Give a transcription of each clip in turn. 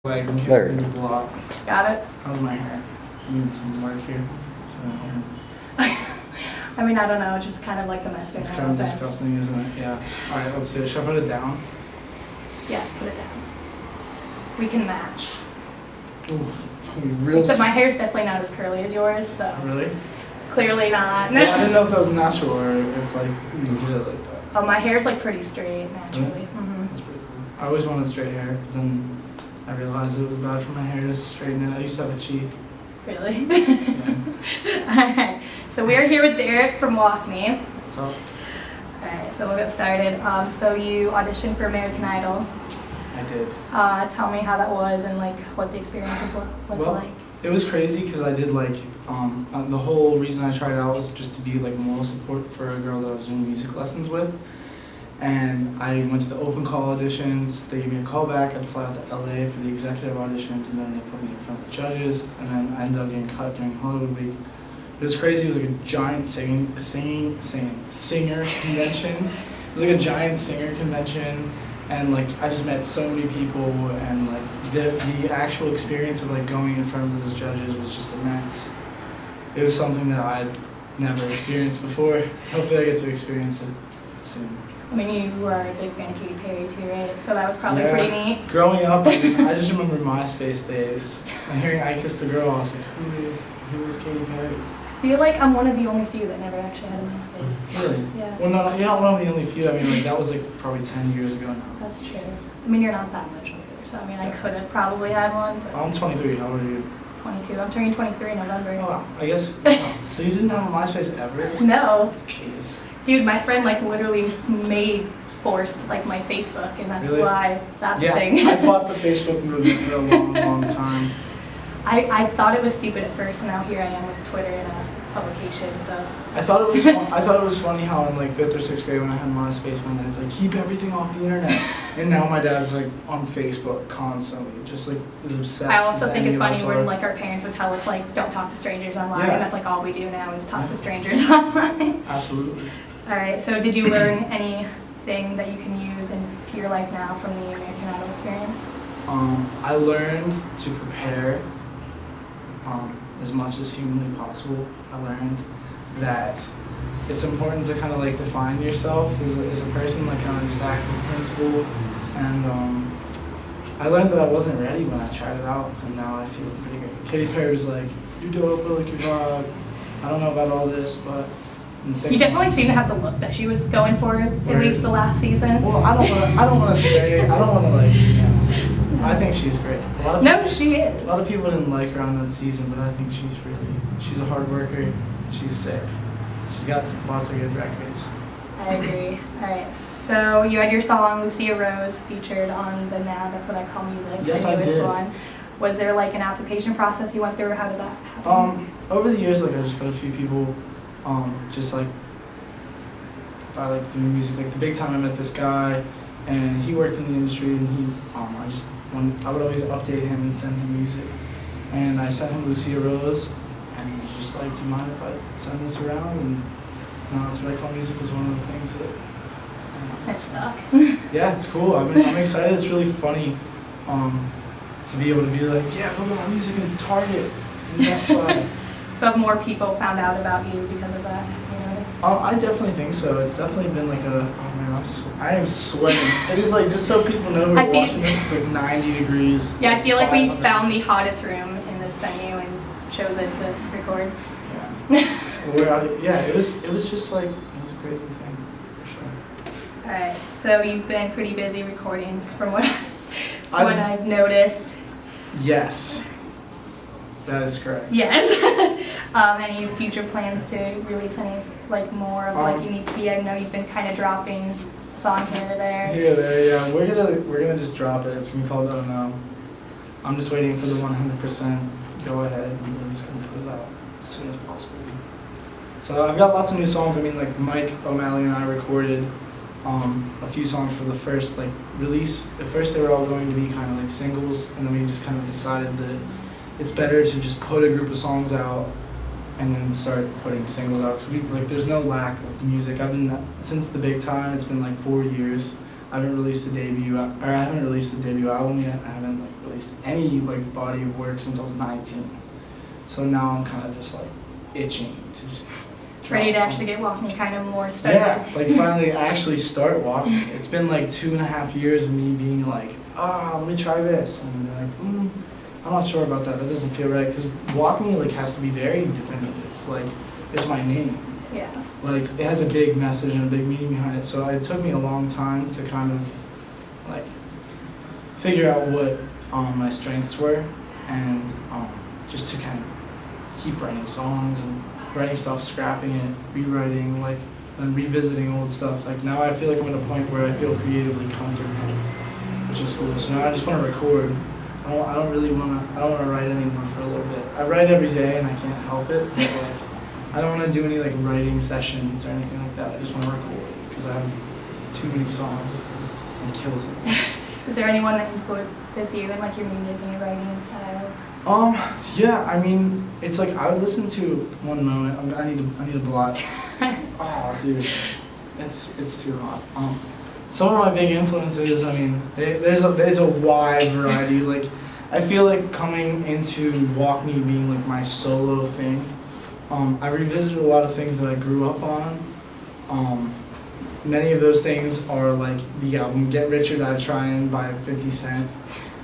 Like, in case I need to block. Got it? How's my hair? I need some work here. I mean, I don't know, it's just kind of like a mess right It's now. kind of disgusting, isn't it? Yeah. Alright, let's do it. Should I put it down? Yes, put it down. We can match. Oof, it's gonna be real. Except my hair's definitely not as curly as yours, so. Really? Clearly not. Well, I didn't know if that was natural or if like you did it like that. Oh, my hair's like pretty straight naturally. Mm-hmm. That's pretty cool. I always wanted straight hair, but then I realized it was bad for my hair to straighten it. I used to have a cheek. Really? Yeah. Alright, so we are here with Derek from Walkney. What's up? Alright, so we'll get started. So you auditioned for American Idol. I did. Tell me how that was and like what the experience was like. It was crazy because I did like, the whole reason I tried out was just to be like moral support for a girl that I was doing music lessons with. And I went to the open call auditions, they gave me a call back, I had to fly out to LA for the executive auditions, and then they put me in front of the judges, and then I ended up getting cut during Hollywood Week. It was crazy, it was like a giant singer convention. It was like a giant singer convention, and like I just met so many people, and like the actual experience of like going in front of those judges was just immense. It was something that I'd never experienced before. Hopefully I get to experience it soon. I mean, you were a big fan of Katy Perry too, right? So that was probably pretty neat. Growing up, I just remember MySpace days. And hearing I Kissed the Girl, I was like, who is Katy Perry? I feel like I'm one of the only few that never actually had a MySpace. Really? Yeah. Well, no, you're not one of the only few. I mean, like that was like probably 10 years ago now. That's true. I mean, you're not that much older, so I mean, I could have probably had one. But I'm 23. How old are you? 22. I'm turning 23 in November. Oh, I guess. Oh, so you didn't have a MySpace ever? No. Jeez. Dude, my friend like literally forced like my Facebook, and that's Really? why that's yeah, the thing. I fought the Facebook movement for a long time. I thought it was stupid at first, and now here I am with Twitter and a publication. So I thought it was I thought it was funny how in like 5th or 6th grade when I had MySpace, my dad's like, keep everything off the internet, and now my dad's like on Facebook constantly, just like is obsessed. I also think it's funny when like our parents would tell us like don't talk to strangers online, Yeah. and that's like all we do now is talk to strangers online. Absolutely. All right. So did you learn anything that you can use into your life now from the American Idol experience? I learned to prepare as much as humanly possible. I learned that it's important to kind of like define yourself as a person, like kind of just act as a principle. And I learned that I wasn't ready when I tried it out, and now I feel pretty great. Katy Perry was like, "You dope, I like your vibe. I don't know about all this, but." In 6 You definitely months, seem to have the look that she was going for at least the last season. Well, I don't want to say. I don't want to like. You know, I think she's great. A lot of No, people, she is. A lot of people didn't like her on that season, but I think she's a hard worker. She's sick. She's got lots of good records. I agree. All right, so you had your song Lucia Rose featured on the Now That's What I Call Music. Yes, the I newest did. one. Was there like an application process you went through, or how did that happen? Over the years, like I just met a few people, just like by like doing music. Like the big time, I met this guy, and he worked in the industry, and he, I would always update him and send him music, and I sent him Lucia Rose, and he was just like, "Do you mind if I send this around?" And Now That's What I Call Music was one of the things that. It stuck. Yeah, it's cool. I'm excited. It's really funny, to be able to be like, yeah, look at my music in Target and Best Buy. So have more people found out about you because of that? You know? I definitely think so. It's definitely been like a, oh man, I am sweating. It is like, just so people know who are watching this, it's like 90 degrees. Yeah, I feel like we 500. found the hottest room in this venue and chose it to record. Yeah. We're out of, yeah, it was just like, it was a crazy thing, for sure. Alright, so you've been pretty busy recording from what I've noticed. Yes. That is correct. Yes. Any future plans to release any like more of like unique? I know you've been kind of dropping a song here or there. Here or there, yeah. We're gonna just drop it. It's gonna be called "Don't Know." I'm just waiting for the 100% go ahead, and we're just gonna put it out as soon as possible. So I've got lots of new songs. I mean, like Mike O'Malley and I recorded a few songs for the first like release. At first they were all going to be kind of like singles, and then we just kind of decided that it's better to just put a group of songs out and then start putting singles out. Because there's no lack of music. I've been, since the big time, it's been like 4 years. I haven't released a debut, or I haven't released a debut album yet. I haven't like released any like body of work since I was 19. So now I'm kind of just like itching to just ready to actually get Walkney kind of more started. Yeah, like finally actually start walking. It's been like 2.5 years of me being like, let me try this, and like, I'm not sure about that. That doesn't feel right, because Walkney like has to be very definitive. Like, it's my name. Yeah. Like, it has a big message and a big meaning behind it. So it took me a long time to kind of like figure out what my strengths were, and just to kind of keep writing songs and writing stuff, scrapping it, rewriting, like, and revisiting old stuff. Like, now I feel like I'm at a point where I feel creatively comfortable, which is cool. So now I just want to record. I don't want to write anymore for a little bit. I write every day and I can't help it, but like, I don't want to do any like writing sessions or anything like that. I just want to record because I have too many songs and it kills me. Is there anyone that influences you in like your music and your writing style? Yeah, I mean, it's like I would listen to one moment. I need a blot. Oh, dude, it's too hot. Some of my big influences, I mean, there's a wide variety. Like, I feel like coming into Walkney being like my solo thing, I revisited a lot of things that I grew up on. Many of those things are like the album Get Rich or Die Tryin' by 50 Cent,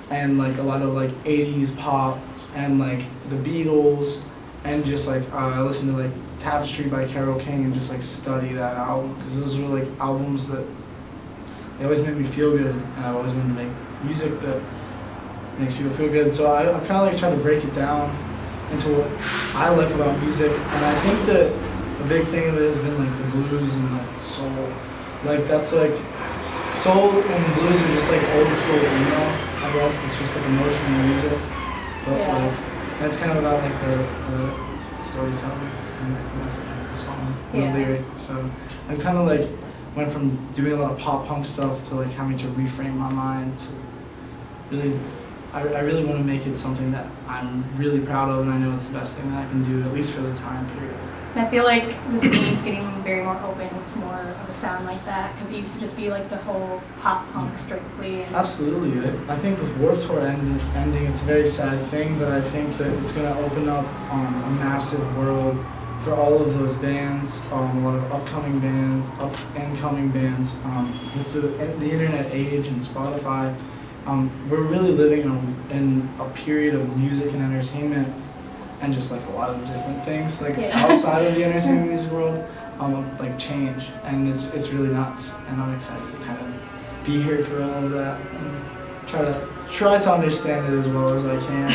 and like a lot of like 80s pop, and like the Beatles, and just like I listened to like Tapestry by Carole King and just like study that album, because those were like albums that they always made me feel good, and I've always wanted to make music that makes people feel good. So I kind of like try to break it down into what I like about music, and I think that a big thing of it has been like the blues and like soul. Like, that's like, soul and blues are just like old school emo, I guess. It's just like emotional music. But yeah. like, that's kind of about like the storytelling and like the message of the song, and the lyric. So I kind of like went from doing a lot of pop punk stuff to like having to reframe my mind to really, I really want to make it something that I'm really proud of, and I know it's the best thing that I can do, at least for the time period. And I feel like the scene's getting very more open with more of a sound like that, because it used to just be like the whole pop punk strictly. And absolutely. I think with Warped Tour ending, it's a very sad thing, but I think that it's going to open up a massive world for all of those bands, a lot of upcoming bands, incoming bands. With the internet age and Spotify, we're really living in a period of music and entertainment, and just like a lot of different things, like outside of the entertainment music world, like change, and it's really nuts, and I'm excited to kind of be here for all of that and try to understand it as well as I can.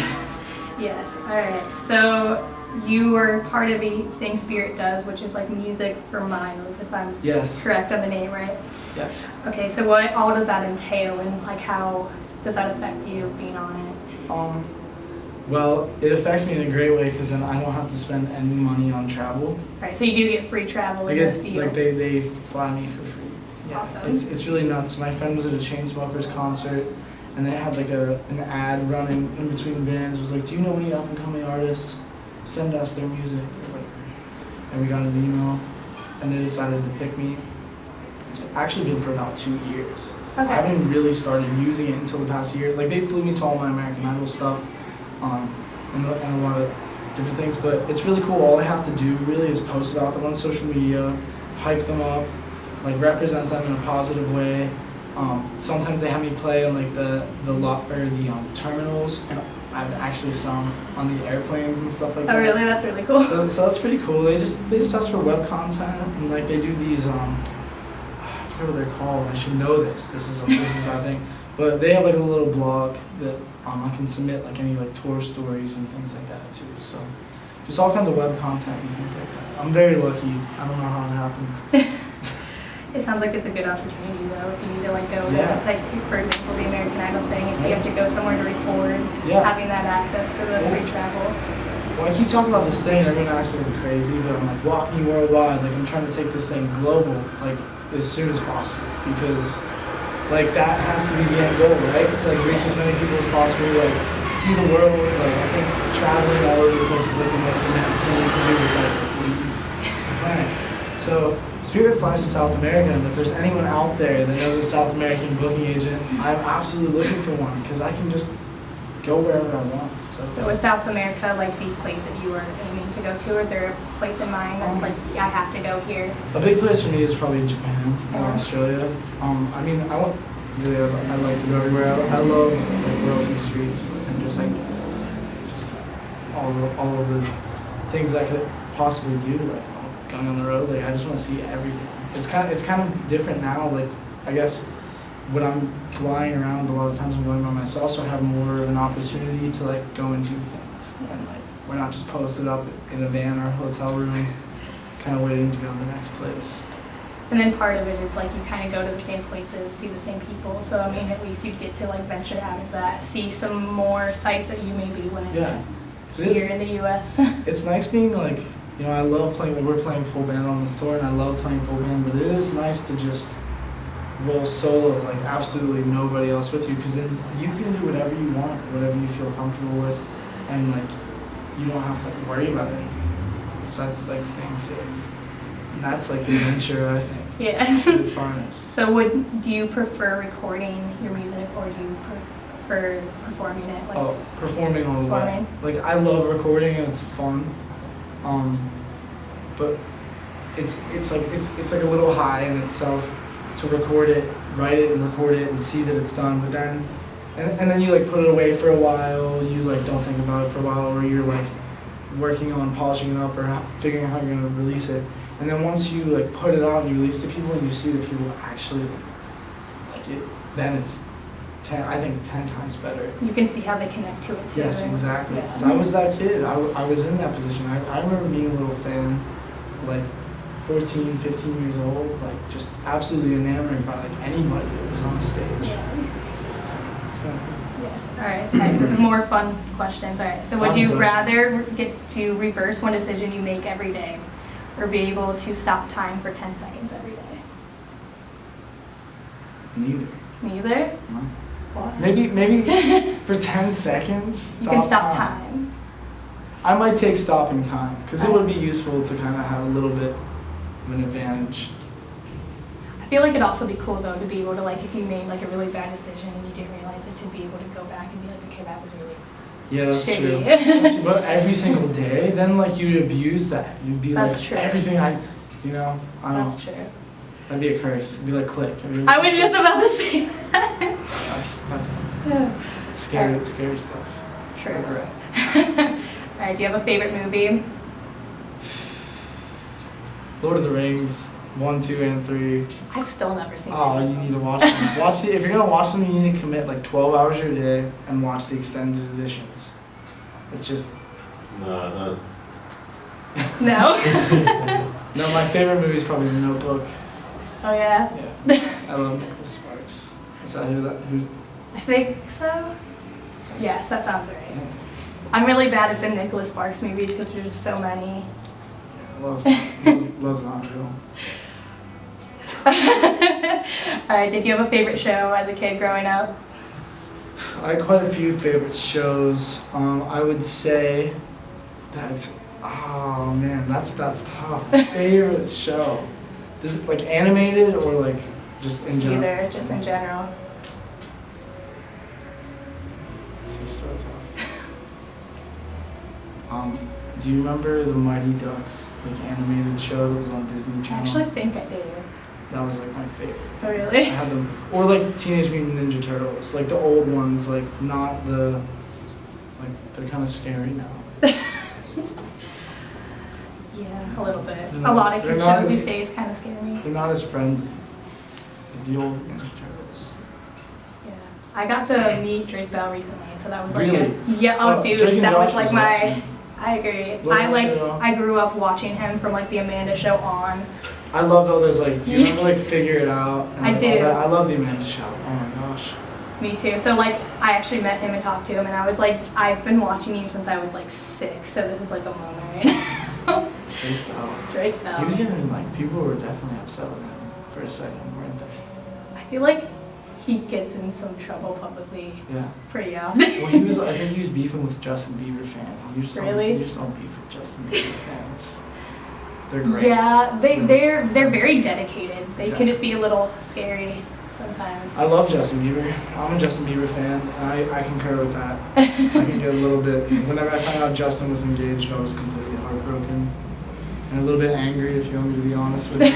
Yes. All right. So you were part of a thing Spirit does, which is like Music for Miles, if I'm correct on the name, right? Yes. Okay. So what all does that entail, and like how does that affect you being on it? Well, it affects me in a great way, because then I don't have to spend any money on travel. Right, so you do get free travel in the deal. Like they fly me for free. Yeah. Awesome. It's really nuts. My friend was at a Chainsmokers concert, and they had like an ad running in between bands. It was like, do you know any up and coming artists? Send us their music. And we got an email, and they decided to pick me. It's actually been for about 2 years. Okay. I haven't really started using it until the past year. Like, they flew me to all my American Idol stuff. And a lot of different things, but it's really cool. All I have to do really is post about them on social media, hype them up, like represent them in a positive way. Sometimes they have me play in like the terminals, and I've actually sung on the airplanes and stuff like that. Oh, really? That's really cool. So that's pretty cool. They just ask for web content, and like they do these I forget what they're called. I should know this. This is a bad thing. But they have like a little blog that I can submit like any like tour stories and things like that too. So just all kinds of web content and things like that. I'm very lucky. I don't know how it happened. It sounds like it's a good opportunity though. If you need to like go, like for example the American Idol thing, if you have to go somewhere to record, having that access to the free travel. Well, I keep talking about this thing, and everyone acts like I'm crazy, but I'm like Walkney worldwide. Like, I'm trying to take this thing global, like as soon as possible, because like that has to be the end goal, right? It's like reach as many people as possible, like see the world. Like, I think traveling all over the place is like the most immense thing you can do besides like leave the planet. So Spirit flies to South America, and if there's anyone out there that knows a South American booking agent, I'm absolutely looking for one because I can just go wherever I want. So is South America like the place that you were aiming to go to, or is there a place in mind that's like, yeah, I have to go here? A big place for me is probably Japan or Australia. I mean, I want really, I'd like to go everywhere. I love like Walkney Street and just all of the things I could possibly do, like going on the road. Like I just want to see everything. It's kind of different now. Like I guess when I'm flying around, a lot of times I'm going by myself, so I have more of an opportunity to like go and do things. And like we're not just posted up in a van or a hotel room, kind of waiting to go to the next place. And then part of it is like you kind of go to the same places, see the same people. So I mean, at least you get to like venture out of that, see some more sites that you maybe wouldn't here in the U.S. It's nice being like, you know, I love playing. Like we're playing full band on this tour, and I love playing full band. But it is nice to just roll solo, like absolutely nobody else with you, because then you can do whatever you want, whatever you feel comfortable with, and like you don't have to worry about anything besides like staying safe. And that's like the adventure, I think. Yeah. It's finest. So do you prefer recording your music, or do you prefer performing it? Like, performing all the way. Like I love recording and it's fun, but it's like a little high in itself to record it, write it, and record it, and see that it's done. But then, and then you like put it away for a while. You like don't think about it for a while, or you're like working on polishing it up or figuring out how you're gonna release it. And then once you like put it out and you release it to people, and you see that people actually like it, then it's 10 times better. You can see how they connect to it too. Yes, exactly. Yeah. So I was that kid. I was in that position. I remember being a little fan, like 14, 15 years old, like just absolutely enamored by like anybody that was on stage. Yeah. So it's kind of cool. Yes. All right. So more fun questions. All right. So would you rather get to reverse one decision you make every day, or be able to stop time for 10 seconds every day? Neither. Neither? No. What? Maybe for 10 seconds, you can stop time. I might take stopping time, because it would be useful to kind of have a little bit of an advantage. I feel like it'd also be cool though to be able to, like, if you made like a really bad decision and you didn't realize it, to be able to go back and be like, okay, that was really that's shitty. True. That's true. But every single day, then like you'd abuse that. You'd be that's like, true. Everything I don't know. That's true. That'd be a curse. It'd be like click. I was just about to say that. That's scary stuff. True. All right, do you have a favorite movie? Lord of the Rings, 1, 2, and 3. I've still never seen Oh, you need to watch them. If you're gonna watch them, you need to commit like 12 hours a day and watch the extended editions. It's just. No. No. No, my favorite movie is probably The Notebook. Oh yeah. Yeah. I love Nicholas Sparks. Is that who? I think so. Yes, that sounds right. Yeah. I'm really bad at the Nicholas Sparks movies because there's just so many. Yeah, love's not real. Alright, did you have a favorite show as a kid growing up? I had quite a few favorite shows. I would say that, oh man, that's tough. Favorite show. Is it like animated or like just in general? Either, just in general. This is so tough. Do you remember the Mighty Ducks, like animated show that was on Disney Channel? I actually think I do. That was like my favorite. Oh really? I had them, or like Teenage Mutant Ninja Turtles, like the old ones, like not the, like they're kind of scary now. Yeah, a little bit. A lot of kids shows these days kind of scare me. They're not as friendly as the old Ninja Turtles. Yeah, I got to meet Drake Bell recently, so that was like really? Dude, that was like my. Awesome. I agree. I grew up watching him from like the Amanda Show on. I loved all those, like, do you remember like Figure It Out? And, I like, do. All that? I love the Amanda Show. Oh my gosh. Me too. So like I actually met him and talked to him, and I was like, I've been watching you since I was like 6, so this is like a moment right now. Drake Bell. Drake Bell. He was getting, like, people were definitely upset with him for a second, weren't they? I feel like he gets in some trouble publicly. Yeah. Pretty often. Well, I think he was beefing with Justin Bieber fans. And you just really? You just don't beef with Justin Bieber fans. They're great. Yeah, they're friends. very dedicated. They Exactly. can just be a little scary sometimes. I love Justin Bieber. I'm a Justin Bieber fan, and I concur with that. I can get a little bit, whenever I found out Justin was engaged, I was completely heartbroken. And a little bit angry, if you want me to be honest with you.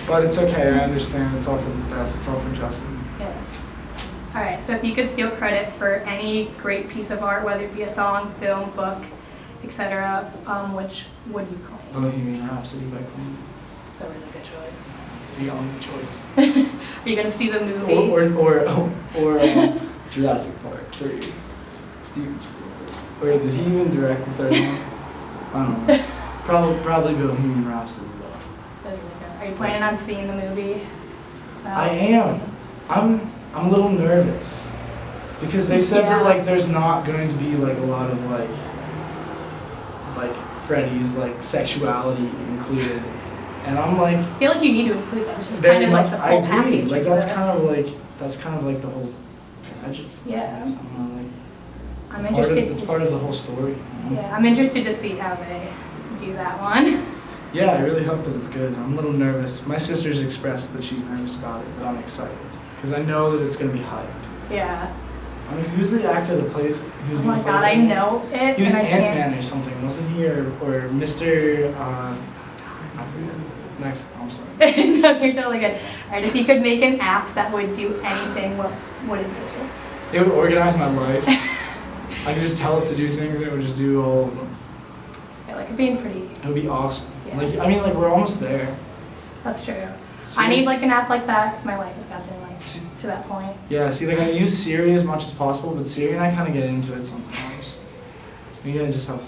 But it's okay, I understand. It's all for the best. It's all for Justin. Yes. All right, so if you could steal credit for any great piece of art, whether it be a song, film, book, etc., which would you claim? Bohemian Rhapsody by Queen. It's a really good choice. It's the only choice. Are you going to see the movie? Or Jurassic Park 3. Steven Spielberg. Wait, did he even direct the third one? I don't know. Probably Bohemian Rhapsody though. Really good. Are you planning on seeing the movie? I am. I'm a little nervous because they said that like there's not going to be like a lot of like Freddie's like sexuality included, and I'm like. I feel like you need to include that. It's just kind of like the whole package. Like that's kind of like the whole tragedy. Yeah. So I'm interested. It's part of the whole story. You know? Yeah, I'm interested to see how they do that one. Yeah, I really hope that it's good. I'm a little nervous. My sister's expressed that she's nervous about it, but I'm excited because I know that it's gonna be hype. Yeah. I mean, who's the actor that plays? Who's Oh my god, I know it. He was and I can't. Ant-Man or something, wasn't he? Or Mr. I forget. Next, I'm sorry. No, you're totally good. Alright, if you could make an app that would do anything, what would it do? It would organize my life. I could just tell it to do things and it would just do all of them. Yeah, like it being pretty. It would be awesome. Yeah. Like, I mean, like, we're almost there. That's true. See? I need like an app like that because my life has gotten like to that point. Yeah, see, like, I use Siri as much as possible, but Siri and I kind of get into it sometimes. We gotta just have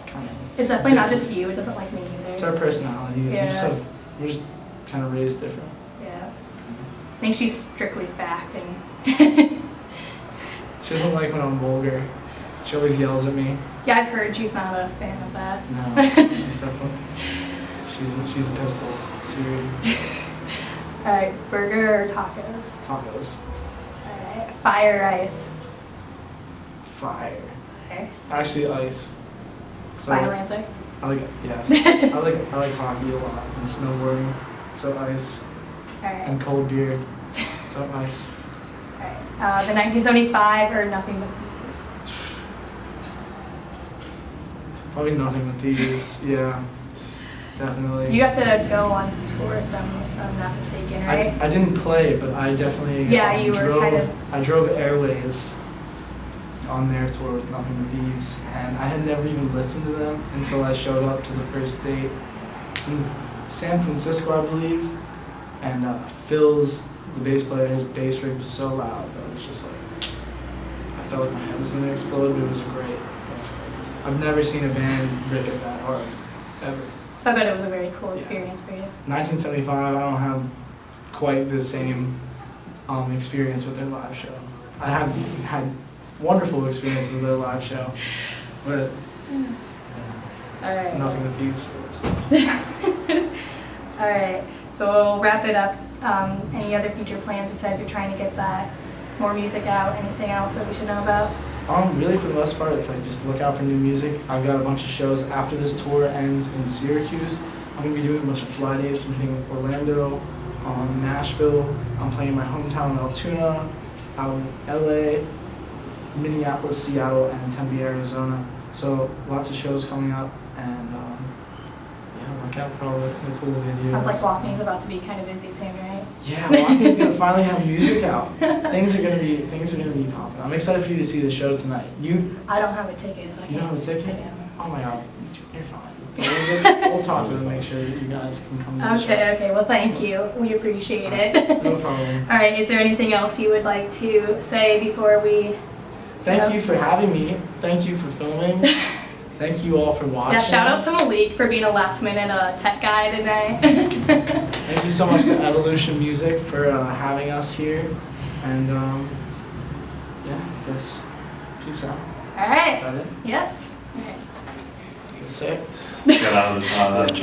kind of. It's definitely not just you. It doesn't like me either. It's our personalities. Yeah. We're just kind of raised different. Yeah. I think she's strictly fact and. She doesn't like when I'm vulgar. She always yells at me. Yeah, I've heard she's not a fan of that. No, she's definitely. She's a pistol. Siri. Alright, burger or tacos? Tacos. Alright, fire or ice? Fire. Fire. Actually, ice. So Final answer? I like yes. I like hockey a lot and snowboarding. So ice. Alright. And cold beer. So ice. Alright. The 1975 or Nothing But Thieves? Probably Nothing But Thieves. Yeah. Definitely. You got to go on tour with them, if I'm not mistaken, right? I didn't play, but I definitely You were kind of. I drove Airways on their tour with Nothing But Thieves, and I had never even listened to them until I showed up to the first date in San Francisco, I believe, and Phil's, the bass player, his bass rig was so loud that it was just like, I felt like my head was going to explode, but it was great. I've never seen a band rip it that hard, ever. So I bet it was a very cool experience for you. 1975, I don't have quite the same experience with their live show. I have had wonderful experiences with their live show, but Alright. Nothing But Thieves. Alright, so we'll wrap it up. Any other future plans besides you're trying to get that more music out? Anything else that we should know about? Really, for the most part, it's like just look out for new music. I've got a bunch of shows after this tour ends in Syracuse. I'm gonna be doing a bunch of fly dates. I'm hitting Orlando, Nashville. I'm playing my hometown Altoona, out in LA, Minneapolis, Seattle, and Tempe, Arizona. So lots of shows coming up, and yeah, look out for all the cool videos. Sounds like Walkney's about to be kind of busy soon, right? Yeah, Walkney's gonna finally have music out. Things are gonna be popping. I'm excited for you to see the show tonight. I don't have a ticket, so I can't. You don't have a ticket? I don't. Oh my god, you're fine. We'll talk to them, make sure that you guys can come to the show. Okay, well thank you. We appreciate it. No problem. Alright, is there anything else you would like to say before we... Thank you for having me. Thank you for filming. Thank you all for watching. Yeah, shout out to Malik for being a last minute tech guy today. Thank you so much to Evolution Music for having us here. And yeah, I guess peace out. Alright. Is that it? Yep. Alright. That's it. Get out of the